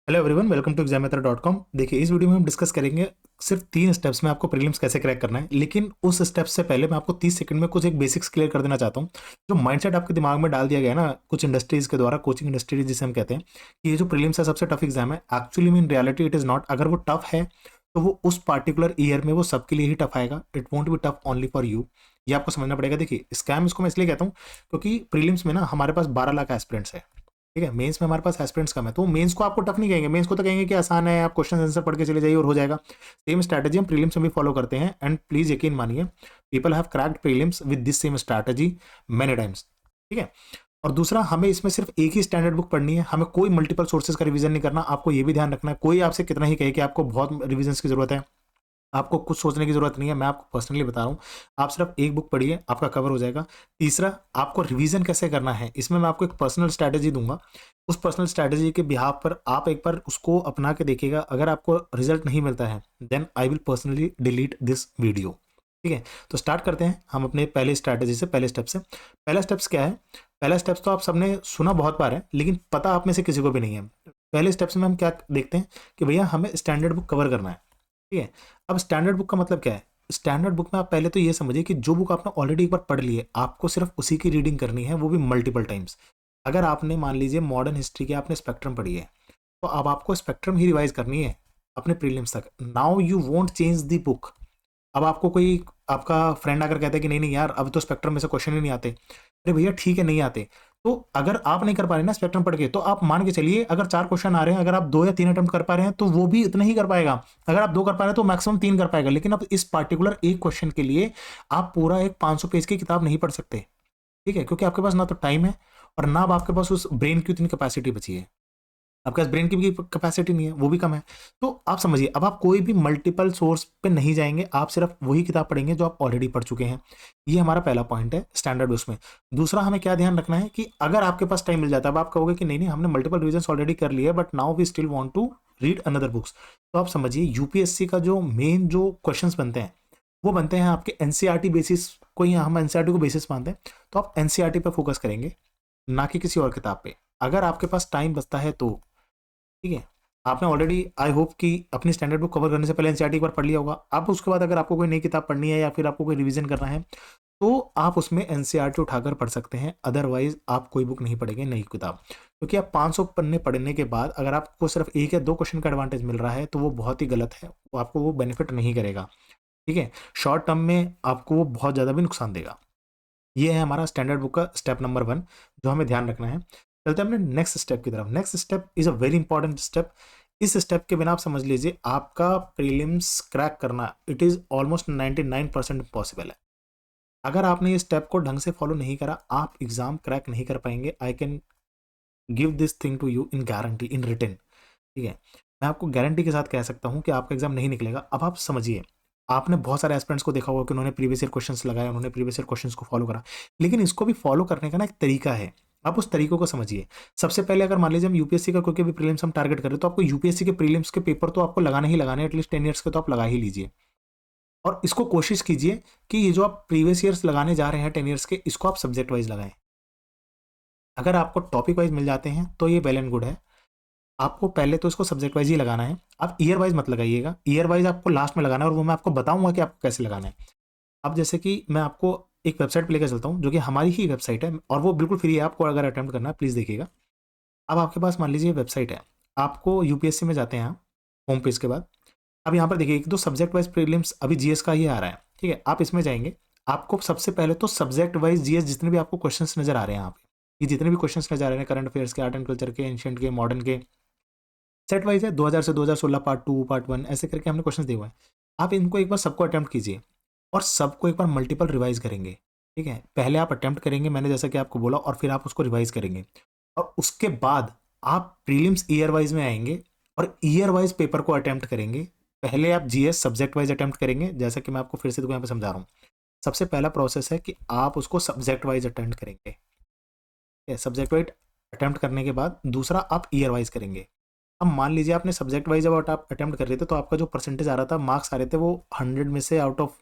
Hello everyone, welcome to examiner.com। देखिए, इस video में हम डिस्कस करेंगे सिर्फ 3 स्टेप्स में आपको प्रीलिम्स कैसे क्रैक करना है। लेकिन उस स्टेप से पहले मैं आपको 30 सेकंड में कुछ एक बेसिक्स क्लियर कर देना चाहता हूँ। जो माइंडसेट आपके दिमाग में डाल दिया गया है ना कुछ इंडस्ट्रीज के द्वारा, कोचिंग इंडस्ट्रीज जिसे हम कहते हैं कि ये जो प्रीलिम्स है सबसे टफ एग्जाम है, एक्चुअली में in reality it is not. अगर वो टफ है तो वो उस पार्टिकुलर ईयर में वो सबके लिए ही टफ आएगा। It won't be tough only for you. ये आपको समझना पड़ेगा। देखिए, स्कैम इसको मैं इसलिए कहता हूँ क्योंकि प्रीलिम्स में ना हमारे पास 12 लाख एस्पिरेंट्स है। ठीक है, मेंस में हमारे पास एस्पिरेंट्स कम है, तो मेंस को आपको टफ नहीं कहेंगे, मेंस को तो कहेंगे कि आसान है, आप क्वेश्चन आंसर पढ़ के चले जाइए और हो जाएगा। सेम स्ट्रैटेजी हम प्रीलिम्स में भी फॉलो करते हैं, एंड प्लीज यकीन मानिए people have cracked prelims with this same strategy many times. ठीक है। और दूसरा, हमें इसमें सिर्फ एक ही स्टैंडर्ड बुक पढ़नी है, हमें कोई मल्टीपल सोर्सेज का रिवीजन नहीं करना। आपको ये भी ध्यान रखना है, कोई आपसे कितना ही कहे कि आपको बहुत रिवीजन की जरूरत है, आपको कुछ सोचने की जरूरत नहीं है। मैं आपको पर्सनली बता रहा हूँ, आप सिर्फ एक बुक पढ़िए, आपका कवर हो जाएगा। तीसरा, आपको रिवीजन कैसे करना है, इसमें मैं आपको एक पर्सनल स्ट्रैटेजी दूंगा। उस पर्सनल स्ट्रैटेजी के बिहाफ पर आप एक बार उसको अपना के देखिएगा। अगर आपको रिजल्ट नहीं मिलता है then I will personally delete this video. ठीक है, तो स्टार्ट करते हैं हम अपने पहले स्ट्रैटेजी से, पहले स्टेप से। पहला स्टेप्स क्या है? पहला स्टेप्स तो आप सबने सुना बहुत बार है, लेकिन पता आप में से किसी को भी नहीं है। पहले स्टेप्स में हम क्या देखते हैं कि भैया हमें स्टैंडर्ड बुक कवर करना है। ठीक है। अब स्टैंडर्ड बुक का मतलब क्या है? स्टैंडर्ड बुक में आप पहले तो ये समझिए कि जो बुक आपने ऑलरेडी एक बार पढ़ ली है, आपको सिर्फ उसी की रीडिंग करनी है, वो भी मल्टीपल टाइम्स। अगर आपने मान लीजिए मॉडर्न हिस्ट्री की आपने स्पेक्ट्रम पढ़ी है, तो अब आपको स्पेक्ट्रम ही रिवाइज करनी है अपने प्रीलिम्स तक। Now you won't change the book. अब आपको कोई आपका फ्रेंड अगर कहता है कि नहीं नहीं यार, अब तो स्पेक्ट्रम में से क्वेश्चन ही नहीं आते, अरे भैया ठीक है नहीं आते, तो अगर आप नहीं कर पा रहे ना स्पेक्ट्रम पढ़ के, तो आप मान के चलिए अगर 4 क्वेश्चन आ रहे हैं, अगर आप 2 या 3 अटेम्प्ट कर पा रहे हैं तो वो भी इतना ही कर पाएगा। अगर आप 2 कर पा रहे हैं तो मैक्सिमम 3 कर पाएगा। लेकिन अब इस पार्टिकुलर एक क्वेश्चन के लिए आप पूरा एक 500 पेज की किताब नहीं पढ़ सकते। ठीक है, क्योंकि आपके पास ना तो टाइम है और ना अब आपके पास उस ब्रेन की उतनी कैपेसिटी बची है। आपके पास ब्रेन की भी कैपेसिटी नहीं है, वो भी कम है। तो आप समझिए, अब आप कोई भी मल्टीपल सोर्स पे नहीं जाएंगे, आप सिर्फ वही किताब पढ़ेंगे जो आप ऑलरेडी पढ़ चुके हैं। ये हमारा पहला पॉइंट है स्टैंडर्ड उसमें। दूसरा, हमें क्या ध्यान रखना है कि अगर आपके पास टाइम मिल जाता है, अब आप कहोगे कि नहीं नहीं हमने मल्टीपल रिविजन ऑलरेडी कर लिए but now we still want to read another books, तो आप समझिए यूपीएससी का जो मेन जो क्वेश्चंस बनते हैं वो बनते हैं आपके एनसीईआरटी बेसिस को, ही हम एनसीईआरटी को बेसिस मानते हैं, तो आप एनसीईआरटी पे फोकस करेंगे, ना कि किसी और किताब पे, अगर आपके पास टाइम बचता है तो। ठीक है। आपने ऑलरेडी आई होप कि अपनी स्टैंडर्ड बुक कवर करने से पहले एनसीईआरटी एक बार पढ़ लिया होगा। अब उसके बाद अगर आपको कोई नई किताब पढ़नी है या फिर आपको कोई रिवीजन करना है तो आप उसमें एनसीईआरटी उठाकर पढ़ सकते हैं। अदरवाइज आप कोई बुक नहीं पढ़ेंगे नई किताब, क्योंकि आप 500 पन्ने पढ़ने के बाद अगर आपको सिर्फ 1 या 2 क्वेश्चन का एडवांटेज मिल रहा है तो वो बहुत ही गलत है, वो आपको वो बेनिफिट नहीं करेगा। ठीक है, शॉर्ट टर्म में आपको वो बहुत ज़्यादा भी नुकसान देगा। ये है हमारा स्टैंडर्ड बुक का स्टेप नंबर 1 जो हमें ध्यान रखना है। चलते हैं अपने नेक्स्ट स्टेप की तरफ। Next step is a very important step. इस स्टेप के बिना आप समझ लीजिए आपका प्रीलिम्स क्रैक करना इट इज ऑलमोस्ट 99% इम्पॉसिबल है। अगर आपने ये स्टेप को ढंग से फॉलो नहीं करा, आप एग्जाम क्रैक नहीं कर पाएंगे। I can give this thing to you in guarantee, in return. ठीक है, मैं आपको गारंटी के साथ कह सकता हूँ कि आपका एग्जाम नहीं निकलेगा। अब आप समझिए, आपने बहुत सारे एस्पिरेंट्स को देखा होगा कि उन्होंने प्रीवियस ईयर क्वेश्चंस लगाए, उन्होंने प्रीवियस ईयर क्वेश्चंस को फॉलो करा, लेकिन इसको भी फॉलो करने का ना एक तरीका है। आप उस तरीकों को समझिए। सबसे पहले अगर मान लीजिए हम यूपीएससी का कोई भी प्रीलिम्स हम टारगेट करें, तो आपको यूपीएससी के प्रीलिम्स के पेपर तो आपको लगाने ही लगाने, एटलीस्ट 10 ईयर्स के तो आप लगा ही लीजिए। और इसको कोशिश कीजिए कि ये जो आप प्रीवियस ईयर्स लगाने जा रहे हैं 10 ईयर्स के, इसको आप सब्जेक्ट वाइज लगाएं। अगर आपको टॉपिक वाइज मिल जाते हैं तो ये वेल एंड गुड है। आपको पहले तो इसको सब्जेक्ट वाइज ही लगाना है। आप ईयर वाइज मत लगाइएगा, ईयर वाइज आपको लास्ट में लगाना है और वो मैं आपको बताऊंगा कि आपको कैसे लगाना है। अब जैसे कि मैं आपको एक वेबसाइट पे लेकर चलता हूँ जो कि हमारी ही वेबसाइट है और वो बिल्कुल फ्री है। आपको अगर अटेम्प्ट करना है प्लीज़ देखिएगा। अब आपके पास मान लीजिए वेबसाइट है, आपको यूपीएससी में जाते हैं आप होम पेज के बाद। अब यहाँ पर देखिए एक दो सब्जेक्ट वाइज प्रीलिम्स अभी जीएस का ही आ रहा है। ठीक है, आप इसमें जाएंगे, आपको सबसे पहले तो सब्जेक्ट वाइज जीएस जितने भी आपको क्वेश्चंस नजर आ रहे हैं यहाँ पे, ये जितने भी क्वेश्चंस नजर आ रहे हैं करंट अफेयर्स के, आर्ट एंड कल्चर के, एंशियंट के, मॉडर्न के, सेट वाइज है 2000 से 2016 पार्ट 2 पार्ट 1 ऐसे करके हमने क्वेश्चन दिए हुए हैं। आप इनको एक बार सबको अटेम्प्ट कीजिए और सबको एक बार मल्टीपल रिवाइज करेंगे। ठीक है, पहले आप अटेम्प्ट करेंगे मैंने जैसा कि आपको बोला, और फिर आप उसको रिवाइज करेंगे, और उसके बाद आप प्रीलिम्स ईयर वाइज में आएंगे और ईयर वाइज पेपर को अटेम्प्ट करेंगे। पहले आप जीएस सब्जेक्ट वाइज अटेम्प्ट करेंगे, जैसा कि मैं आपको फिर से यहाँ पे समझा रहा हूँ। सबसे पहला प्रोसेस है कि आप उसको सब्जेक्ट वाइज अटेम्प्ट करेंगे। सब्जेक्ट वाइज अटेम्प्ट करने के बाद दूसरा आप ईयर वाइज करेंगे। अब मान लीजिए आपने सब्जेक्ट वाइज जब आप अटेम्प्ट कर रहे थे तो आपका जो परसेंटेज आ रहा था, मार्क्स आ रहे थे, वो 100 में से आउट ऑफ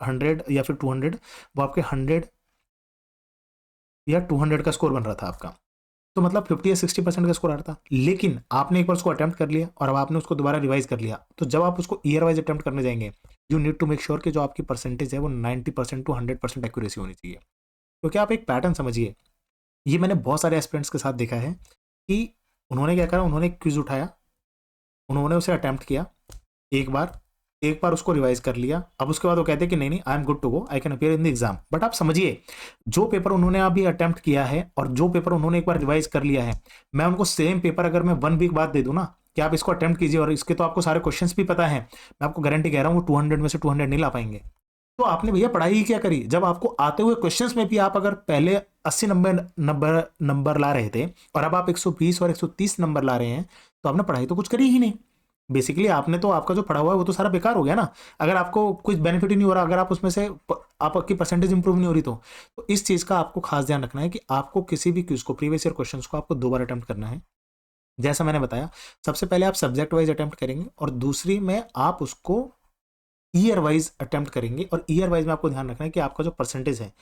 100 या फिर 200, वो आपके 100 या 200 का स्कोर बन रहा था आपका। तो मतलब 50 या 60% का स्कोर आ रहा था। लेकिन आपने एक बार उसको अटेम्प्ट कर लिया और अब आपने उसको दोबारा रिवाइज कर लिया, तो जब आप उसको ईयर वाइज अटेम्प्ट करने जाएंगे, you need to make sure कि जो आपकी परसेंटेज है वो 90% टू 100% एक्यूरेसी होनी चाहिए। क्योंकि आप एक पैटर्न समझिए, ये मैंने बहुत सारे एस्पिरेंट्स के साथ देखा है कि उन्होंने क्या करा, उन्होंने क्विज उठाया, उन्होंने उसे अटेम्प्ट किया एक बार उसको रिवाइज कर लिया, अब उसके बाद वो कहते हैं कि नहीं नहीं, I am good to go, I can appear in the exam. But आप समझिए, जो पेपर उन्होंने अभी अटेम्प्ट किया है और जो पेपर उन्होंने एक बार रिवाइज कर लिया है, मैं उनको सेम पेपर अगर मैं 1 वीक बाद दे दूं ना कि आप इसको अटेम्प्ट कीजिए और इसके तो आपको सारे क्वेश्चंस भी पता है, मैं आपको गारंटी कह रहा हूँ वो 200 में से 200 नहीं ला पाएंगे। तो आपने भैया पढ़ाई ही क्या करी, जब आपको आते हुए क्वेश्चंस में भी आप अगर पहले 80 नंबर नंबर नंबर ला रहे थे और अब आप 120 और 130 नंबर ला रहे हैं, तो आपने पढ़ाई तो कुछ करी ही नहीं। बेसिकली आपने तो, आपका जो पढ़ा हुआ है वो तो सारा बेकार हो गया ना, अगर आपको कुछ बेनिफिट ही नहीं हो रहा, अगर आप उसमें से आपकी परसेंटेज इंप्रूव नहीं हो रही तो इस चीज का आपको खास ध्यान रखना है कि आपको किसी भी क्विज को, प्रीवियस ईयर क्वेश्चंस को आपको 2 बार अटेम्प्ट करना है। जैसा मैंने बताया, सबसे पहले आप सब्जेक्ट वाइज अटेम्प्ट करेंगे और दूसरी में आप उसको ईयर वाइज अटेम्प्ट करेंगे। और ईयर वाइज में आपको ध्यान रखना है कि आपका जो परसेंटेज है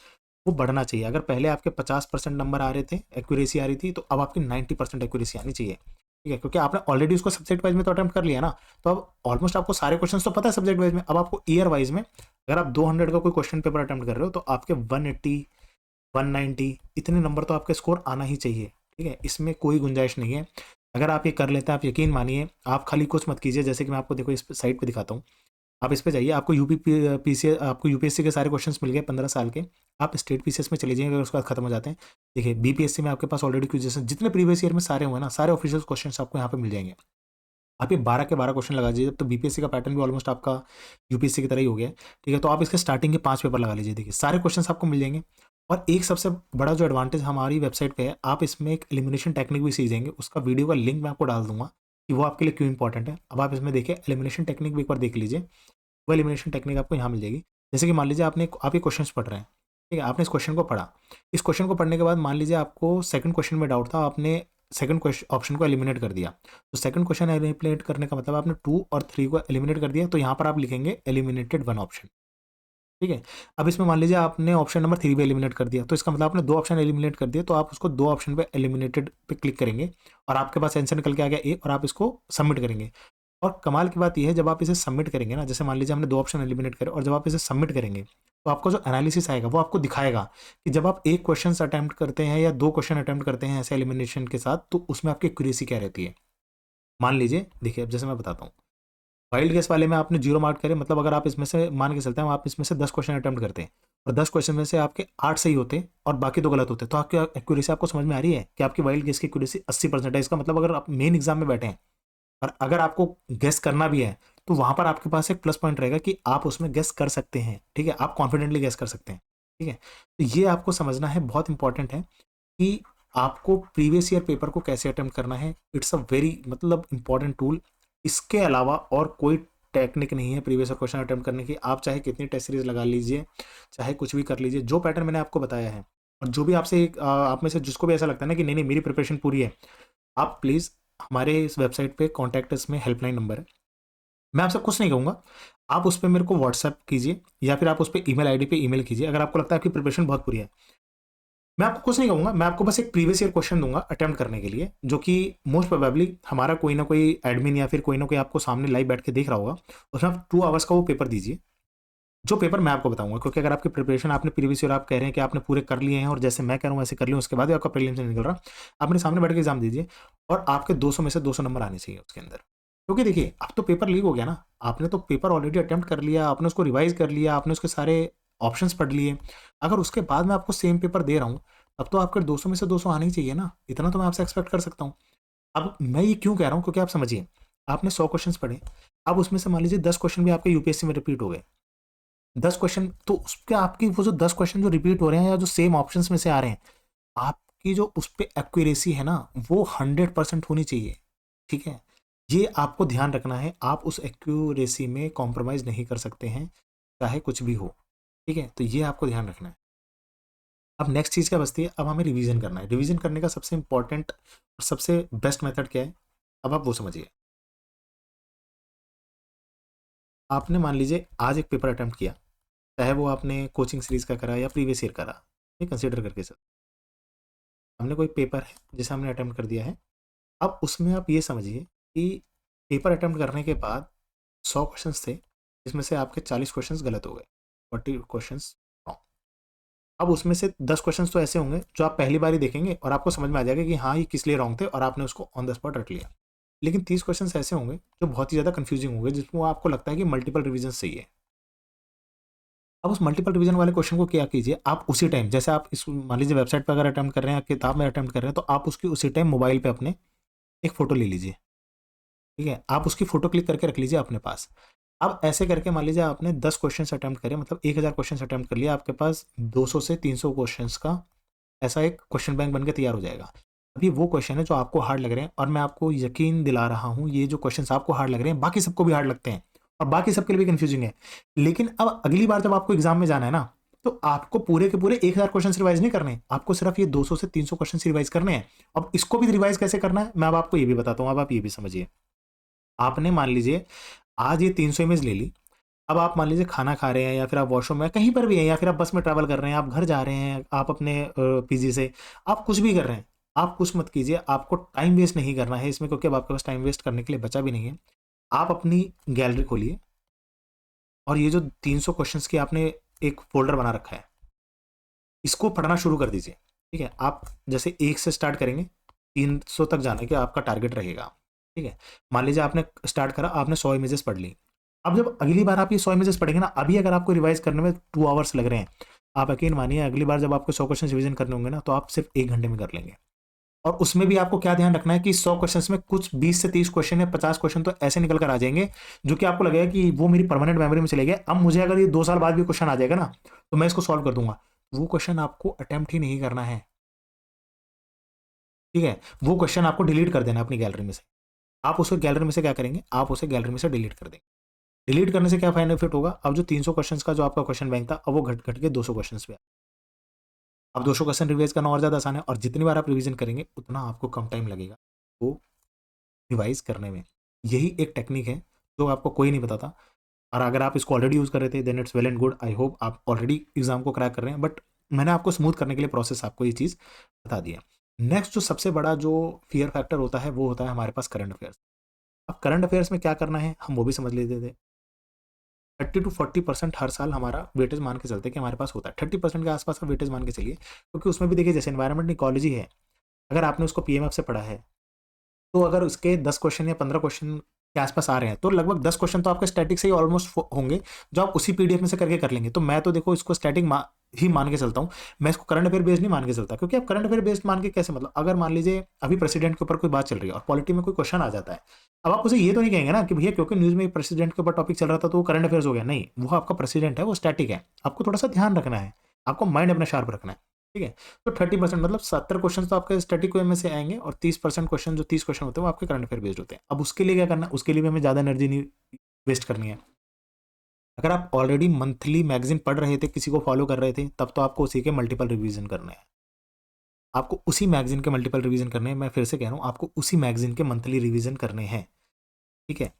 वो बढ़ना चाहिए। अगर पहले आपके 50% नंबर आ रहे थे, एक्यूरेसी आ रही थी, तो अब आपकी 90% एक्यूरेसी आनी चाहिए। ठीक है, क्योंकि आपने ऑलरेडी उसको सब्जेक्ट वाइज में तो अटेम्प्ट कर लिया ना, तो अब ऑलमोस्ट आपको सारे क्वेश्चन तो पता है सब्जेक्ट वाइज में। अब आपको ईयर वाइज में, अगर आप 200 का कोई क्वेश्चन पेपर अटेम्प्ट कर रहे हो, तो आपके 180 190 इतने नंबर तो आपके स्कोर आना ही चाहिए। ठीक है, इसमें कोई गुंजाइश नहीं है। अगर आप ये कर लेते हैं, आप यकीन मानिए, आप खाली कुछ मत कीजिए। जैसे कि मैं आपको देखो इस साइट पे दिखाता हूँ, आप इस पे जाइए, आपको आपको यूपीएससी के सारे क्वेश्चंस मिल गए 15 साल के। आप स्टेट पीसीएस में चले जाइए, अगर उसके बाद खत्म हो जाते हैं। देखिए बीपीएससी में आपके पास ऑलरेडी क्विज़ेस जितने प्रीवियस ईयर में सारे हुए ना, सारे ऑफिशियल क्वेश्चंस आपको यहाँ पे मिल जाएंगे। आप ये 12 के 12 क्वेश्चन लगा लीजिए, तो बीपीएससी का पैटर्न भी ऑलमोस्ट आपका यूपीएससी की तरह ही हो गया है। ठीक है, तो आप इसके स्टार्टिंग के 5 पेपर लगा लीजिए, देखिए सारे क्वेश्चन आपको मिल जाएंगे। और एक सबसे बड़ा जो एडवांटेज हमारी वेबसाइट पे है, आप इसमें एक एलिमिनेशन टेक्निक भी सीख जाएंगे। उसका वीडियो का लिंक मैं आपको डाल दूंगा कि वो आपके लिए क्यों इंपॉर्टेंट है। अब आप इसमें देखिए एलिमिनेशन टेक्निक भी एक बार देख लीजिए, वो एलिमिनेशन टेक्निक आपको यहाँ मिल जाएगी। जैसे कि मान लीजिए आप ये क्वेश्चंस पढ़ रहे हैं, ठीक है, आपने इस क्वेश्चन को पढ़ा। इस क्वेश्चन को पढ़ने के बाद मान लीजिए आपको सेकंड क्वेश्चन में डाउट था, आपने सेकंड क्वेश्चन ऑप्शन को एलिमिनेट कर दिया। तो सेकंड क्वेश्चन एलिमिनेट करने का मतलब आपने 2 और 3 को एलिमिनेट कर दिया, तो यहाँ पर आप लिखेंगे एलिमिनेटेड 1 ऑप्शन। ठीक है, अब इसमें मान लीजिए आपने ऑप्शन नंबर 3 पे एलिमिनेट कर दिया, तो इसका मतलब आपने 2 ऑप्शन एलिमिनेट कर दिया, तो आप उसको 2 ऑप्शन पे एलिमिनेटेड पे क्लिक करेंगे और आपके पास आंसर निकल के आ गया ए, और आप इसको सबमिट करेंगे। और कमाल की बात यह है, जब आप इसे सबमिट करेंगे ना, जैसे मान लीजिए हमने 2 ऑप्शन एलिमिनेट करे और जब आप इसे सबमिट करेंगे, तो आपको जो एनालिसिस आएगा वो आपको दिखाएगा कि जब आप एक क्वेश्चन अटेम्प्ट करते हैं या 2 क्वेश्चन अटेम्प्ट करते हैं ऐसे एलिमिनेशन के साथ, तो उसमें आपकी एक्यूरेसी क्या रहती है। मान लीजिए, देखिए अब जैसे मैं बताता हूँ, वाइल्ड गेस वाले में आपने 0 मार्क करे, मतलब अगर आप इसमें से मान के चलते हैं, आप इसमें से 10 क्वेश्चन अटेम्प्ट करते हैं और 10 क्वेश्चन में से आपके 8 सही होते हैं और बाकी 2 गलत होते हैं, तो आपकी एक्यूरेसी आपको समझ में आ रही है कि आपकी वाइल्ड गेस की एक्यूरेसी 80% है। इसका मतलब अगर आप मेन एग्जाम में बैठे हैं और अगर आपको गेस करना भी है, तो वहां पर आपके पास एक प्लस पॉइंट रहेगा कि आप उसमें गेस कर सकते हैं। ठीक है, आप कॉन्फिडेंटली गेस कर सकते हैं। ठीक है, तो ये आपको समझना है, बहुत इंपॉर्टेंट है कि आपको प्रीवियस ईयर पेपर को कैसे अटेम्प्ट करना है। इट्स अ वेरी मतलब इंपॉर्टेंट टूल। इसके अलावा और कोई टेक्निक नहीं है प्रीवियस ईयर क्वेश्चन अटेम्प्ट करने की। आप चाहे कितनी टेस्ट सीरीज लगा लीजिए, चाहे कुछ भी कर लीजिए, जो पैटर्न मैंने आपको बताया है, और जो भी आपसे आप में से जिसको भी ऐसा लगता है ना कि नहीं नहीं मेरी प्रिपरेशन पूरी है, आप प्लीज़ हमारे इस वेबसाइट पे कॉन्टैक्ट अस में हेल्पलाइन नंबर है, मैं आपसे कुछ नहीं कहूँगा, आप उस पे मेरे को व्हाट्सएप कीजिए या फिर आप उस पे ईमेल आईडी पे ईमेल कीजिए अगर आपको लगता है आपकी प्रिपरेशन बहुत बुरी है। मैं आपको कुछ नहीं कहूँगा, मैं आपको बस एक प्रीवियस ईयर क्वेश्चन दूंगा अटेम्प्ट करने के लिए, जो कि मोस्ट प्रोबेबली हमारा कोई ना कोई एडमिन या फिर कोई ना कोई आपको सामने लाइव बैठ के देख रहा होगा। उसमें आप 2 आवर्स का वो पेपर दीजिए, जो पेपर मैं आपको बताऊंगा। क्योंकि अगर आपकी प्रिपरेशन आपने प्रीवियस ईयर आप कह रहे हैं कि आपने पूरे कर लिए हैं और जैसे मैं कह रहा हूँ वैसे कर लिए, उसके बाद भी आपका प्रीलिम्स नहीं निकल रहा, आपने सामने बैठ के एग्जाम दीजिए और आपके 200 में से 200 नंबर आने चाहिए उसके अंदर। क्योंकि देखिए अब तो पेपर लीक हो गया ना, आपने तो पेपर ऑलरेडी अटेम्प्ट कर लिया, आपने उसको रिवाइज कर लिया, आपने उसके सारे ऑप्शंस पढ़ लिए। अगर उसके बाद मैं आपको सेम पेपर दे रहा हूँ, तब तो आपके 200 में से 200 आने ही चाहिए ना, इतना तो मैं आपसे एक्सपेक्ट कर सकता हूँ। अब मैं ये क्यों कह रहा हूँ, क्योंकि आप समझिए, आपने 100 क्वेश्चन पढ़े, अब उसमें से मान लीजिए 10 क्वेश्चन भी आपके यूपीएससी में रिपीट हो गए। 10 क्वेश्चन तो उसके आपकी वो जो 10 क्वेश्चन जो रिपीट हो रहे हैं या जो सेम ऑप्शंस में से आ रहे हैं, आपकी जो उस पे एक्यूरेसी है ना, वो 100% होनी चाहिए। ठीक है, ये आपको ध्यान रखना है, आप उस एक्यूरेसी में कॉम्प्रोमाइज़ नहीं कर सकते हैं, चाहे कुछ भी हो। ठीक है, तो ये आपको ध्यान रखना है। अब नेक्स्ट चीज़ क्या बचती है, अब हमें रिवीजन करना है। रिवीजन करने का सबसे इंपॉर्टेंट और सबसे बेस्ट मेथड क्या है, अब आप वो समझिए। आपने मान लीजिए आज एक पेपर अटेम्प्ट किया, चाहे वो आपने कोचिंग सीरीज का करा या प्रीवियस ईयर करा, ये कंसिडर करके सर, हमने कोई पेपर है जिसे हमने अटेम्प्ट कर दिया है। अब उसमें आप ये समझिए कि पेपर अटेम्प्ट करने के बाद 100 क्वेश्चंस थे, जिसमें से आपके 40 क्वेश्चंस गलत हो गए, 40 क्वेश्चंस रॉन्ग। अब उसमें से 10 क्वेश्चंस तो ऐसे होंगे जो आप पहली बार ही देखेंगे और आपको समझ में आ जाएगा कि हाँ ये किस लिए रॉन्ग थे और आपने उसको ऑन द स्पॉट रट लिया। लेकिन 30 क्वेश्चंस ऐसे होंगे जो बहुत ही ज़्यादा कंफ्यूजिंग होंगे, जिसमें आपको लगता है कि मल्टीपल रिविजन चाहिए। अब उस मल्टीपल रिवीजन वाले क्वेश्चन को क्या कीजिए, आप उसी टाइम, जैसे आप इस मान लीजिए वेबसाइट पर अगर अटेम्प्ट कर रहे हैं, किताब में अटेम्प्ट कर रहे हैं, तो आप उसकी उसी टाइम मोबाइल पे अपने एक फोटो ले लीजिए। ठीक है, आप उसकी फोटो क्लिक करके रख लीजिए अपने पास। अब ऐसे करके मान लीजिए आपने 10 क्वेश्चन अटेम्प्ट करे, मतलब 1000 क्वेश्चन अटेम्प्ट कर लिया, आपके पास 200 से 300 क्वेश्चन का ऐसा एक क्वेश्चन बैंक बन के तैयार हो जाएगा। अभी वो क्वेश्चन है जो आपको हार्ड लग रहे हैं, और मैं आपको यकीन दिला रहा हूँ ये जो क्वेश्चन आपको हार्ड लग रहे हैं बाकी सबको भी हार्ड लगते हैं और बाकी सबके लिए भी कंफ्यूजिंग है। लेकिन अब अगली बार जब आपको एग्जाम में जाना है ना, तो आपको पूरे के पूरे 1000 क्वेश्चन रिवाइज नहीं करने, आपको सिर्फ ये 200 से 300 क्वेश्चन रिवाइज करने हैं। अब इसको भी रिवाइज कैसे करना है मैं अब आपको ये भी बताता हूँ, अब आप ये भी समझिए। आपने मान लीजिए आज ये 300 इमेज ले ली। अब आप मान लीजिए खाना खा रहे हैं या फिर आप वॉशरूम में कहीं पर भी हैं या फिर आप बस में ट्रैवल कर रहे हैं, आप घर जा रहे हैं, आप अपने पीजी से, आप कुछ भी कर रहे हैं, आप कुछ मत कीजिए, आपको टाइम वेस्ट नहीं करना है इसमें, क्योंकि अब आपके पास टाइम वेस्ट करने के लिए बचा भी नहीं है। आप अपनी गैलरी खोलिए और ये जो 300 क्वेश्चंस की आपने एक फोल्डर बना रखा है, इसको पढ़ना शुरू कर दीजिए। ठीक है, आप जैसे 1 से स्टार्ट करेंगे, 300 तक जाने के आपका टारगेट रहेगा। ठीक है, मान लीजिए आपने स्टार्ट करा, आपने 100 इमेजेस पढ़ ली। अब जब अगली बार आप ये 100 इमेजेस पढ़ेंगे ना, अभी अगर आपको रिवाइज करने में 2 आवर्स लग रहे हैं, आप यकीन मानिए अगली बार जब आपको 100 क्वेश्चन रिवीजन करने होंगे ना, तो आप सिर्फ 1 घंटे में कर लेंगे। और उसमें भी आपको क्या ध्यान रखना है कि 100 क्वेश्चन में कुछ 20 से 30 क्वेश्चन या 50 क्वेश्चन तो ऐसे निकल कर आ जाएंगे जो कि आपको लगेगा कि वो मेरी परमानेंट मेमोरी में चले गए। अब मुझे अगर ये 2 साल बाद भी क्वेश्चन आ जाएगा ना, तो मैं इसको सॉल्व कर दूंगा। वो क्वेश्चन आपको अटेम्प्ट ही नहीं करना है। ठीक है, वो क्वेश्चन आपको डिलीट कर देना अपनी गैलरी में से। आप उसे गैलरी में से क्या करेंगे, आप उसे गैलरी में से डिलीट कर देंगे। डिलीट करने से क्या बेनिफिट होगा, अब जो 300 क्वेश्चंस का जो आपका क्वेश्चन बैंक था, अब वो घट घट के 200 क्वेश्चंस पे। अब 200 क्वेश्चन रिवाइज करना और ज़्यादा आसान है, और जितनी बार आप रिवीजन करेंगे उतना आपको कम टाइम लगेगा वो रिवाइज करने में। यही एक टेक्निक है जो आपको कोई नहीं बताता, और अगर आप इसको ऑलरेडी यूज़ कर रहे थे then it's well and good. I hope आप ऑलरेडी एग्जाम को क्रैक कर रहे हैं, बट मैंने आपको स्मूथ करने के लिए प्रोसेस आपको ये चीज़ बता दिया। नेक्स्ट जो सबसे बड़ा जो फियर फैक्टर होता है वो होता है हमारे पास करंट अफेयर्स। अब करंट अफेयर्स में क्या करना है हम वो भी समझ लेते थे। 30 to 40% हर साल हमारा वेटेज मान के चलते कि हमारे पास होता है, 30% के आसपास का वेटेज मान के चलिए, क्योंकि उसमें भी देखिए जैसे एनवायरमेंट इकोलॉजी है, अगर आपने उसको पीएमएफ से पढ़ा है, तो अगर उसके 10 क्वेश्चन या 15 क्वेश्चन के आसपास आ रहे हैं, तो लगभग 10 क्वेश्चन तो आपके स्टैटिक से ही ऑलमोस्ट होंगे, जो आप उसी पीडीएफ में से करके कर लेंगे। तो मैं तो देखो इसको स्टैटिक ही मान के चलता हूँ, मैं इसको करंट अफेयर बेस्ड नहीं मान के चलता, क्योंकि आप करंट अफेयर बेस्ड मान के कैसे, मतलब अगर मान लीजिए अभी प्रेसिडेंट के ऊपर कोई बात चल रही है और पॉलिटी में कोई क्वेश्चन आ जाता है, अब आप उसे ये तो नहीं कहेंगे ना कि भैया क्योंकि न्यूज़ में प्रेसिडेंट के ऊपर टॉपिक चल रहा था तो वो करंट अफेयर्स हो गया। नहीं, वो आपका प्रेसिडेंट है, वो स्टैटिक है, आपको थोड़ा सा ध्यान रखना है, आपको माइंड अपना शार्प रखना है। ठीक है, तो 30% मतलब 70 क्वेश्चन तो आपके स्टैटिक वे में से आएंगे, और 30% क्वेश्चन जो 30 क्वेश्चन होते हैं वो आपके करंट अफेयर बेस्ड होते हैं। अब उसके लिए क्या करना है, उसके लिए भी हमें ज़्यादा एनर्जी नहीं वेस्ट करनी है। अगर आप ऑलरेडी मंथली मैगजीन पढ़ रहे थे, किसी को फॉलो कर रहे थे, तब तो आपको उसी के मल्टीपल रिवीजन करने हैं। आपको उसी मैगजीन के मल्टीपल रिवीजन करने हैं, मैं फिर से कह रहा हूँ आपको उसी मैगजीन के मंथली रिवीजन करने हैं। ठीक है,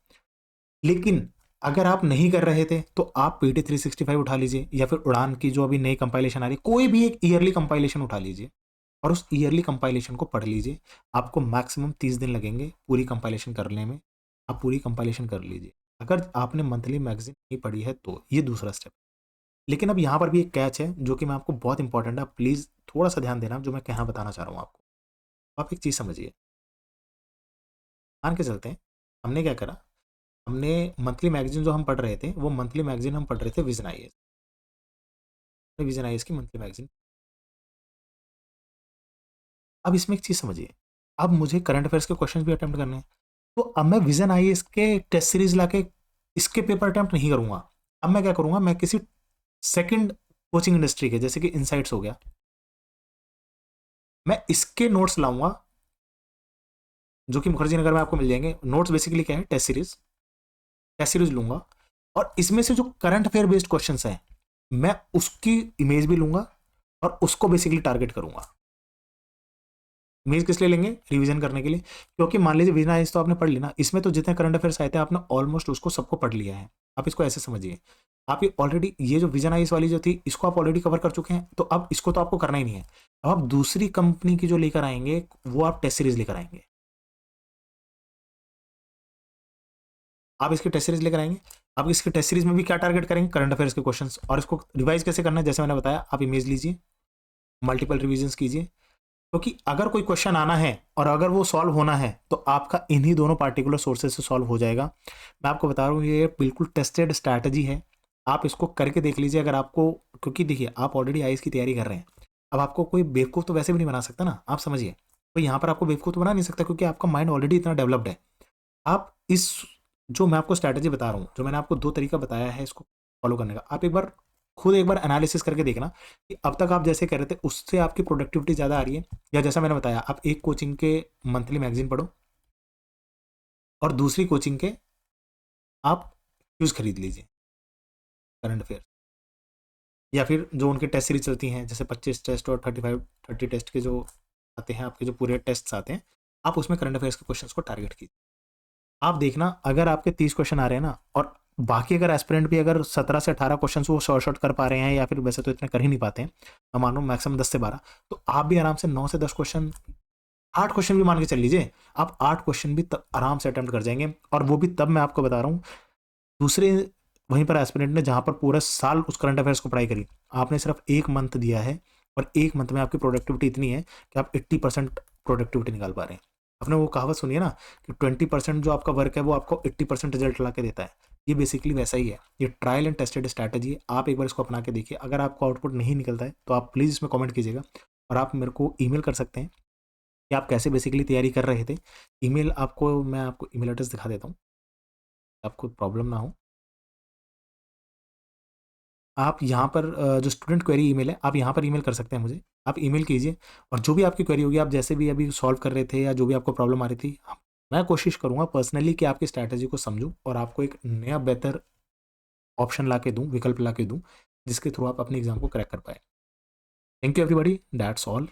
लेकिन अगर आप नहीं कर रहे थे तो आप पीटी 365 उठा लीजिए, या फिर उड़ान की जो अभी नई कंपाइलेशन आ रही है, कोई भी एक ईयरली कंपाइलेशन उठा लीजिए और उस ईयरली कंपाइलेशन को पढ़ लीजिए। आपको मैक्सिमम 30 दिन लगेंगे पूरी कंपाइलेशन करने में, आप पूरी कंपाइलेशन कर लीजिए। अगर आपने मंथली मैगजीन नहीं पढ़ी है तो ये दूसरा स्टेप। लेकिन अब यहाँ पर भी एक कैच है जो कि मैं आपको बहुत इंपॉर्टेंट है, प्लीज़ थोड़ा सा ध्यान देना जो मैं कहना बताना चाह रहा हूँ आपको। आप एक चीज़ समझिए, मान के चलते हैं हमने क्या करा, हमने मंथली मैगजीन जो हम पढ़ रहे थे वो मंथली मैगजीन हम पढ़ रहे थे विजन आईएएस, विजन आईएएस की मंथली मैगजीन। अब इसमें एक चीज़ समझिए, अब मुझे करंट अफेयर्स के क्वेश्चन भी अटेम्प्ट करने हैं, तो अब मैं विजन आईएएस के टेस्ट सीरीज लाके इसके पेपर अटेम्प्ट नहीं करूंगा। अब मैं क्या करूंगा, मैं किसी सेकंड कोचिंग इंडस्ट्री के जैसे कि इनसाइट्स हो गया, मैं इसके नोट्स लाऊंगा जो कि मुखर्जी नगर में आपको मिल जाएंगे। नोट्स बेसिकली क्या है, टेस्ट सीरीज लूंगा, और इसमें से जो करंट अफेयर बेस्ड क्वेश्चंस हैं मैं उसकी इमेज भी लूंगा और उसको बेसिकली टारगेट करूंगा। इमेज किस लिए लेंगे? रिवीजन करने के लिए, क्योंकि मान लीजिए विजन आइज तो आपने पढ़ ली ना, इसमें तो जितने करंट अफेयर्स आए थे आपने ऑलमोस्ट उसको सबको पढ़ लिया है। आप इसको ऐसे समझिए, आप ये ऑलरेडी ये जो विजन आइज वाली जो थी इसको आप ऑलरेडी कवर कर चुके हैं, तो अब इसको तो आपको करना ही नहीं है। अब आप दूसरी कंपनी की जो लेकर आएंगे वो आप टेस्ट सीरीज लेकर आएंगे, आप इसकी टेस्ट सीरीज लेकर आएंगे। आप इसकी टेस्ट सीरीज में भी क्या टारगेट करेंगे? करंट अफेयर्स के क्वेश्चंस। और इसको रिवाइज कैसे करना है? जैसे मैंने बताया, आप इमेज लीजिए, मल्टीपल रिविजन कीजिए, क्योंकि अगर कोई क्वेश्चन आना है और अगर वो सॉल्व होना है तो आपका इन्हीं दोनों पार्टिकुलर सोर्सेज से सॉल्व हो जाएगा। मैं आपको बता रहा हूँ ये बिल्कुल टेस्टेड स्ट्रैटेजी है, आप इसको करके देख लीजिए। अगर आपको, क्योंकि देखिए आप ऑलरेडी आईएएस की तैयारी कर रहे हैं, अब आपको कोई बेवकूफ़ तो वैसे भी नहीं बना सकता ना, आप समझिए। तो यहाँ पर आपको बेवकूफ़ तो बना नहीं सकता, क्योंकि आपका माइंड ऑलरेडी इतना डेवलप्ड है। आप इस जो मैं आपको स्ट्रैटेजी बता रहा हूँ, जो मैंने आपको 2 तरीका बताया है इसको फॉलो करने का, आप एक बार खुद एक बार एनालिसिस करके देखना कि अब तक आप जैसे कह रहे थे उससे आपकी प्रोडक्टिविटी ज़्यादा आ रही है, या जैसा मैंने बताया आप एक कोचिंग के मंथली मैगजीन पढ़ो और दूसरी कोचिंग के आप न्यूज़ खरीद लीजिए करंट अफेयर, या फिर जो उनके टेस्ट सीरीज चलती हैं जैसे 25 टेस्ट और 30 टेस्ट के जो आते हैं, आपके जो पूरे टेस्ट आते हैं, आप उसमें करंट अफेयर्स के क्वेश्चंस को टारगेट कीजिए। आप देखना अगर आपके 30 क्वेश्चन आ रहे हैं ना, और बाकी अगर एस्पिरेंट भी अगर 17 से 18 क्वेश्चन वो शॉर्ट कर पा रहे हैं, या फिर वैसे तो इतने कर ही नहीं पाते हैं, मैं मानो मैक्सिमम 10 से 12, तो आप भी आराम से 9 से 10 क्वेश्चन, 8 क्वेश्चन भी मान के चल लीजिए, आप 8 क्वेश्चन भी आराम से अटेम्प्ट कर जाएंगे। और वो भी तब मैं आपको बता रहा हूँ दूसरे वहीं पर एस्पिरेंट ने जहाँ पर पूरा साल उस करंट अफेयर्स को पढ़ाई करी, आपने सिर्फ एक मंथ दिया है और एक मंथ में आपकी प्रोडक्टिविटी इतनी है कि आप 80% प्रोडक्टिविटी निकाल पा रहे हैं। आपने वो कहावत सुनी है ना कि 20% जो आपका वर्क है वो आपको 80% रिजल्ट ला के देता है, ये बेसिकली वैसा ही है। ये ट्रायल एंड टेस्टेड स्ट्रैटेजी है, आप एक बार इसको अपना के देखिए। अगर आपको आउटपुट नहीं निकलता है तो आप प्लीज़ इसमें कमेंट कीजिएगा, और आप मेरे को ईमेल कर सकते हैं कि आप कैसे बेसिकली तैयारी कर रहे थे। ईमेल आपको मैं आपको ईमेल एड्रेस दिखा देता हूँ, आपको प्रॉब्लम ना हो। आप यहाँ पर जो स्टूडेंट क्वेरी ईमेल है, आप यहाँ पर ईमेल कर सकते हैं मुझे, आप ईमेल कीजिए और जो भी आपकी क्वेरी होगी, आप जैसे भी अभी सॉल्व कर रहे थे या जो भी आपको प्रॉब्लम आ रही थी, मैं कोशिश करूँगा पर्सनली कि आपकी स्ट्रैटेजी को समझूँ और आपको एक नया बेहतर ऑप्शन ला के दूँ, विकल्प ला के दूँ, जिसके थ्रू आप अपने एग्जाम को क्रैक कर पाए। Thank you everybody, that's all.